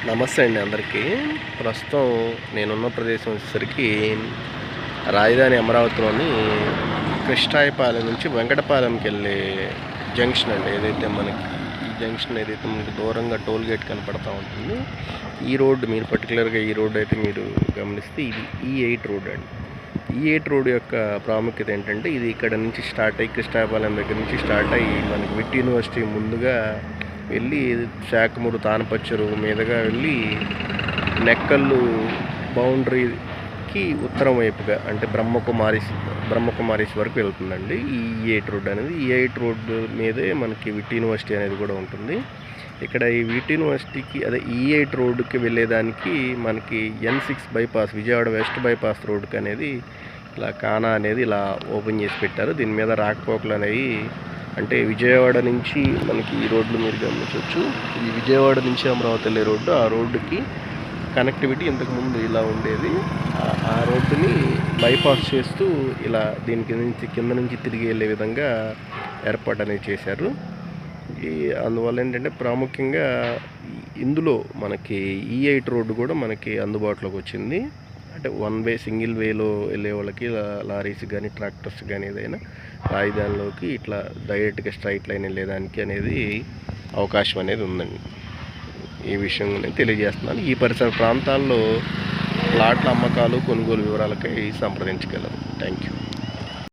నమస్తే అండి అందరికీ. ప్రస్తుతం నేనున్న ప్రదేశం వచ్చేసరికి రాజధాని అమరావతిలోని కృష్ణాయపాలెం నుంచి వెంకటపాలెంకి వెళ్ళే జంక్షన్ అండి. ఏదైతే మనకి ఈ జంక్షన్ ఏదైతే మనకి దూరంగా టోల్ గేట్ కనపడతా ఉంటుంది, ఈ రోడ్డు మీరు పర్టికులర్గా ఈ రోడ్డు అయితే మీరు గమనిస్తే ఇది E8 రోడ్ అండి. E8 రోడ్ యొక్క ప్రాముఖ్యత ఏంటంటే, ఇది ఇక్కడ నుంచి స్టార్ట్ అయ్యి కృష్ణాయపాలెం దగ్గర నుంచి స్టార్ట్ అయ్యి మనకి విట్ యూనివర్సిటీ ముందుగా వెళ్ళి శాఖమూరు తానపచ్చరు మీదుగా వెళ్ళి నెక్కల్లు బౌండరీకి ఉత్తరం వైపుగా అంటే బ్రహ్మకుమారిస్ వరకు వెళ్తుందండి ఈ E8 రోడ్ అనేది. E8 రోడ్డు మీదే మనకి విట్ యూనివర్సిటీ అనేది కూడా ఉంటుంది. ఇక్కడ ఈ విట్ యూనివర్సిటీకి అదే E8 రోడ్డుకి వెళ్ళేదానికి మనకి N6 bypass Vijayawada west bypass రోడ్డుకి అనేది ఇలా కానా అనేది ఇలా ఓపెన్ చేసి పెట్టారు. దీని మీద రాకపోకలు అనేవి అంటే విజయవాడ నుంచి మనకి ఈ రోడ్లు మీరు గమనించవచ్చు. ఈ విజయవాడ నుంచి అమరావతి వెళ్ళే రోడ్డు, ఆ రోడ్డుకి కనెక్టివిటీ ఇంతకుముందు ఇలా ఉండేది. ఆ రోడ్డుని బైపాస్ చేస్తూ ఇలా దీనికి కింద నుంచి తిరిగి వెళ్ళే విధంగా ఏర్పాటు అనేది చేశారు. అందువల్ల ఏంటంటే ప్రాముఖ్యంగా ఇందులో మనకి E8 రోడ్డు కూడా మనకి అందుబాటులోకి వచ్చింది. అంటే వన్ వే సింగిల్ వేలో వెళ్ళే వాళ్ళకి లారీస్ కానీ ట్రాక్టర్స్ కానీ ఏదైనా రాజధానిలోకి ఇట్లా డైరెక్ట్గా స్ట్రైట్ లైన్ వెళ్ళేదానికి అనేది అవకాశం అనేది ఉందండి. ఈ విషయం నేను తెలియజేస్తున్నాను. ఈ పరిసర ప్రాంతాల్లో ప్లాట్ల అమ్మకాలు కొనుగోలు వివరాలకై సంప్రదించగలరు. Thank you.